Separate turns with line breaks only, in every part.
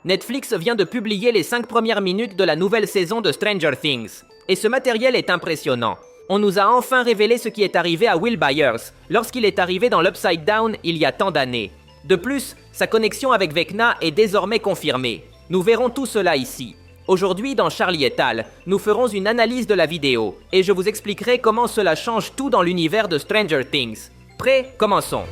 Netflix vient de publier les 5 premières minutes de la nouvelle saison de Stranger Things. Et ce matériel est impressionnant. On nous a enfin révélé ce qui est arrivé à Will Byers lorsqu'il est arrivé dans l'Upside Down il y a tant d'années. De plus, sa connexion avec Vecna est désormais confirmée. Nous verrons tout cela ici. Aujourd'hui, dans Charlie et Al, nous ferons une analyse de la vidéo et je vous expliquerai comment cela change tout dans l'univers de Stranger Things. Prêts? Commençons.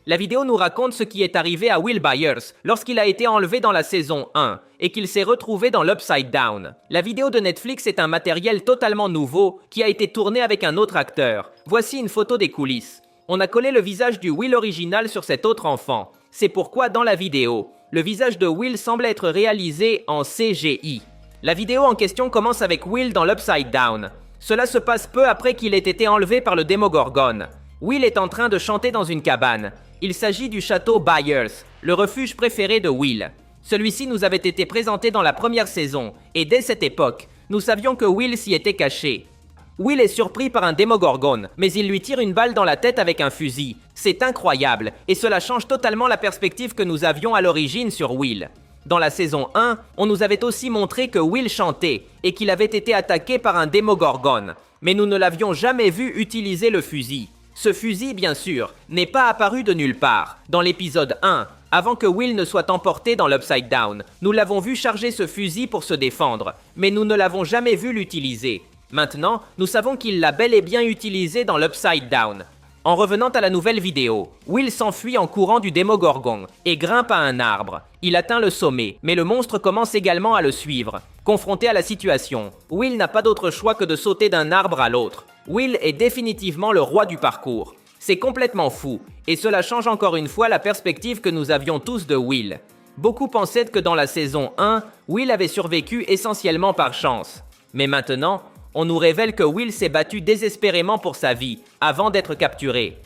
La vidéo nous raconte ce qui est arrivé à Will Byers lorsqu'il a été enlevé dans la saison 1 et qu'il s'est retrouvé dans l'Upside Down. La vidéo de Netflix est un matériel totalement nouveau qui a été tourné avec un autre acteur. Voici une photo des coulisses. On a collé le visage du Will original sur cet autre enfant. C'est pourquoi dans la vidéo, le visage de Will semble être réalisé en CGI. La vidéo en question commence avec Will dans l'Upside Down. Cela se passe peu après qu'il ait été enlevé par le Demogorgon. Will est en train de chanter dans une cabane. Il s'agit du château Byers, le refuge préféré de Will. Celui-ci nous avait été présenté dans la première saison, et dès cette époque, nous savions que Will s'y était caché. Will est surpris par un Demogorgon, mais il lui tire une balle dans la tête avec un fusil. C'est incroyable, et cela change totalement la perspective que nous avions à l'origine sur Will. Dans la saison 1, on nous avait aussi montré que Will chantait, et qu'il avait été attaqué par un Demogorgon, mais nous ne l'avions jamais vu utiliser le fusil. Ce fusil, bien sûr, n'est pas apparu de nulle part. Dans l'épisode 1, avant que Will ne soit emporté dans l'Upside Down, nous l'avons vu charger ce fusil pour se défendre, mais nous ne l'avons jamais vu l'utiliser. Maintenant, nous savons qu'il l'a bel et bien utilisé dans l'Upside Down. En revenant à la nouvelle vidéo, Will s'enfuit en courant du Demogorgon et grimpe à un arbre. Il atteint le sommet, mais le monstre commence également à le suivre. Confronté à la situation, Will n'a pas d'autre choix que de sauter d'un arbre à l'autre. Will est définitivement le roi du parcours. C'est complètement fou, et cela change encore une fois la perspective que nous avions tous de Will. Beaucoup pensaient que dans la saison 1, Will avait survécu essentiellement par chance. Mais maintenant, on nous révèle que Will s'est battu désespérément pour sa vie, avant d'être capturé.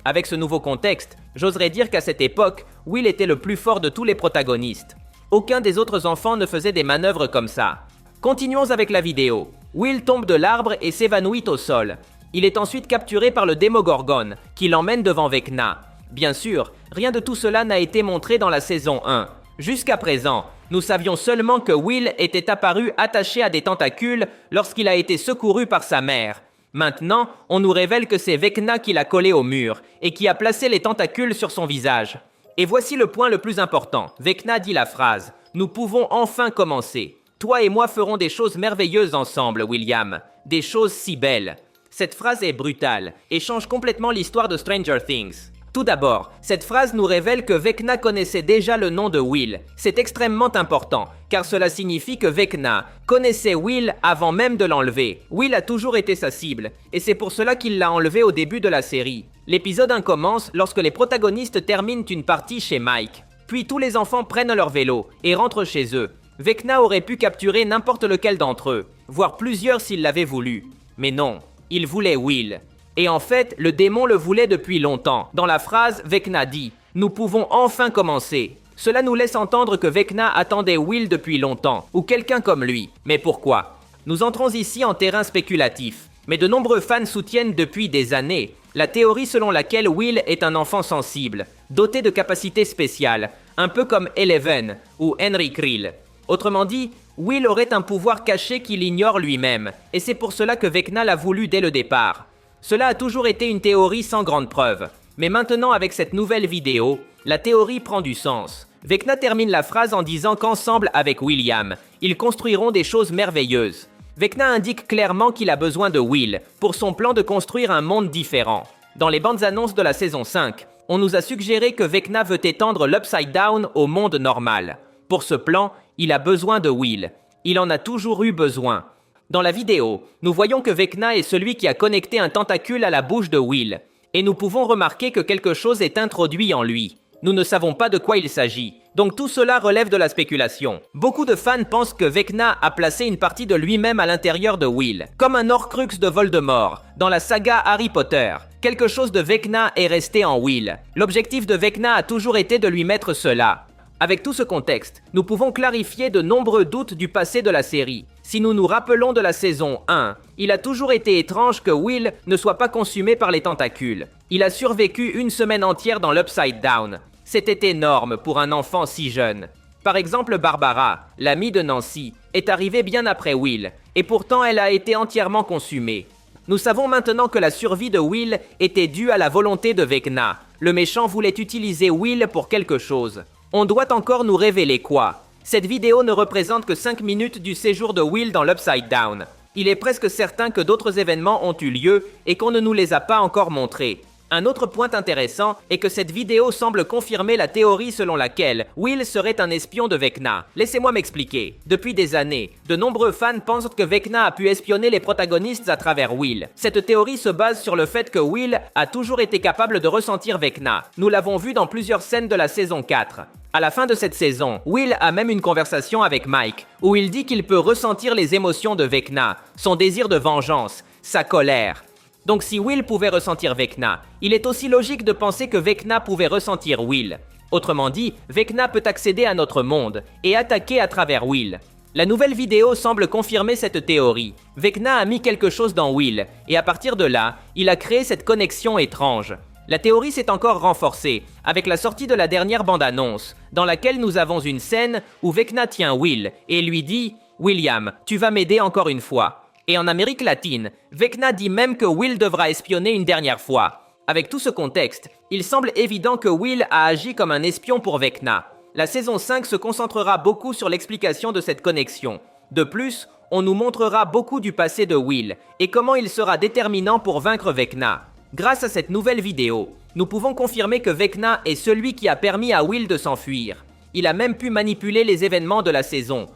Avec ce nouveau contexte, j'oserais dire qu'à cette époque, Will était le plus fort de tous les protagonistes. Aucun des autres enfants ne faisait des manœuvres comme ça. Continuons avec la vidéo. Will tombe de l'arbre et s'évanouit au sol. Il est ensuite capturé par le Demogorgon, qui l'emmène devant Vecna. Bien sûr, rien de tout cela n'a été montré dans la saison 1. Jusqu'à présent, nous savions seulement que Will était apparu attaché à des tentacules lorsqu'il a été secouru par sa mère. Maintenant, on nous révèle que c'est Vecna qui l'a collé au mur et qui a placé les tentacules sur son visage. Et voici le point le plus important. Vecna dit la phrase « Nous pouvons enfin commencer. Toi et moi ferons des choses merveilleuses ensemble, William. Des choses si belles. » Cette phrase est brutale et change complètement l'histoire de Stranger Things. Tout d'abord, cette phrase nous révèle que Vecna connaissait déjà le nom de Will. C'est extrêmement important, car cela signifie que Vecna connaissait Will avant même de l'enlever. Will a toujours été sa cible, et c'est pour cela qu'il l'a enlevé au début de la série. L'épisode 1 commence lorsque les protagonistes terminent une partie chez Mike. Puis tous les enfants prennent leur vélo et rentrent chez eux. Vecna aurait pu capturer n'importe lequel d'entre eux, voire plusieurs s'il l'avait voulu. Mais non, il voulait Will. Et en fait, le démon le voulait depuis longtemps. Dans la phrase, Vecna dit « Nous pouvons enfin commencer ». Cela nous laisse entendre que Vecna attendait Will depuis longtemps, ou quelqu'un comme lui. Mais pourquoi? Nous entrons ici en terrain spéculatif. Mais de nombreux fans soutiennent depuis des années la théorie selon laquelle Will est un enfant sensible, doté de capacités spéciales, un peu comme Eleven ou Henry Krill. Autrement dit, Will aurait un pouvoir caché qu'il ignore lui-même, et c'est pour cela que Vecna l'a voulu dès le départ. Cela a toujours été une théorie sans grande preuve. Mais maintenant, avec cette nouvelle vidéo, la théorie prend du sens. Vecna termine la phrase en disant qu'ensemble avec William, ils construiront des choses merveilleuses. Vecna indique clairement qu'il a besoin de Will pour son plan de construire un monde différent. Dans les bandes annonces de la saison 5, on nous a suggéré que Vecna veut étendre l'Upside Down au monde normal. Pour ce plan, il a besoin de Will. Il en a toujours eu besoin. Dans la vidéo, nous voyons que Vecna est celui qui a connecté un tentacule à la bouche de Will, et nous pouvons remarquer que quelque chose est introduit en lui. Nous ne savons pas de quoi il s'agit, donc tout cela relève de la spéculation. Beaucoup de fans pensent que Vecna a placé une partie de lui-même à l'intérieur de Will, comme un Horcrux de Voldemort, dans la saga Harry Potter. Quelque chose de Vecna est resté en Will. L'objectif de Vecna a toujours été de lui mettre cela. Avec tout ce contexte, nous pouvons clarifier de nombreux doutes du passé de la série. Si nous nous rappelons de la saison 1, il a toujours été étrange que Will ne soit pas consumé par les tentacules. Il a survécu une semaine entière dans l'Upside Down. C'était énorme pour un enfant si jeune. Par exemple, Barbara, l'amie de Nancy, est arrivée bien après Will, et pourtant elle a été entièrement consumée. Nous savons maintenant que la survie de Will était due à la volonté de Vecna. Le méchant voulait utiliser Will pour quelque chose. On doit encore nous révéler quoi. Cette vidéo ne représente que 5 minutes du séjour de Will dans l'Upside Down. Il est presque certain que d'autres événements ont eu lieu et qu'on ne nous les a pas encore montrés. Un autre point intéressant est que cette vidéo semble confirmer la théorie selon laquelle Will serait un espion de Vecna. Laissez-moi m'expliquer. Depuis des années, de nombreux fans pensent que Vecna a pu espionner les protagonistes à travers Will. Cette théorie se base sur le fait que Will a toujours été capable de ressentir Vecna. Nous l'avons vu dans plusieurs scènes de la saison 4. À la fin de cette saison, Will a même une conversation avec Mike, où il dit qu'il peut ressentir les émotions de Vecna, son désir de vengeance, sa colère. Donc si Will pouvait ressentir Vecna, il est aussi logique de penser que Vecna pouvait ressentir Will. Autrement dit, Vecna peut accéder à notre monde et attaquer à travers Will. La nouvelle vidéo semble confirmer cette théorie. Vecna a mis quelque chose dans Will, et à partir de là, il a créé cette connexion étrange. La théorie s'est encore renforcée avec la sortie de la dernière bande-annonce, dans laquelle nous avons une scène où Vecna tient Will et lui dit « William, tu vas m'aider encore une fois ». Et en Amérique latine, Vecna dit même que Will devra espionner une dernière fois. Avec tout ce contexte, il semble évident que Will a agi comme un espion pour Vecna. La saison 5 se concentrera beaucoup sur l'explication de cette connexion. De plus, on nous montrera beaucoup du passé de Will et comment il sera déterminant pour vaincre Vecna. Grâce à cette nouvelle vidéo, nous pouvons confirmer que Vecna est celui qui a permis à Will de s'enfuir. Il a même pu manipuler les événements de la saison,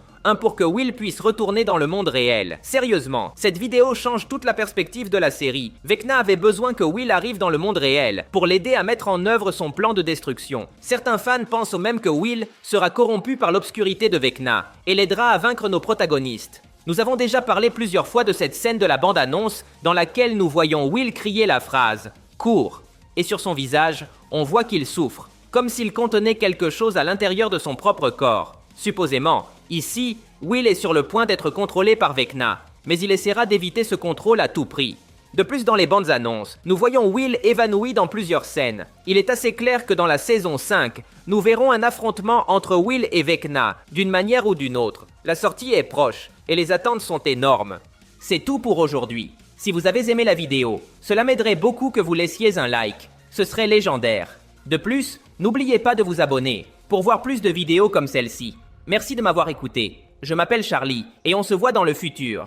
pour que Will puisse retourner dans le monde réel. Sérieusement, cette vidéo change toute la perspective de la série. Vecna avait besoin que Will arrive dans le monde réel pour l'aider à mettre en œuvre son plan de destruction. Certains fans pensent même que Will sera corrompu par l'obscurité de Vecna et l'aidera à vaincre nos protagonistes. Nous avons déjà parlé plusieurs fois de cette scène de la bande-annonce dans laquelle nous voyons Will crier la phrase « Cours !» et sur son visage, on voit qu'il souffre, comme s'il contenait quelque chose à l'intérieur de son propre corps. Supposément, ici, Will est sur le point d'être contrôlé par Vecna, mais il essaiera d'éviter ce contrôle à tout prix. De plus, dans les bandes annonces, nous voyons Will évanoui dans plusieurs scènes. Il est assez clair que dans la saison 5, nous verrons un affrontement entre Will et Vecna, d'une manière ou d'une autre. La sortie est proche, et les attentes sont énormes. C'est tout pour aujourd'hui. Si vous avez aimé la vidéo, cela m'aiderait beaucoup que vous laissiez un like. Ce serait légendaire. De plus, n'oubliez pas de vous abonner pour voir plus de vidéos comme celle-ci. Merci de m'avoir écouté. Je m'appelle Charlie et on se voit dans le futur.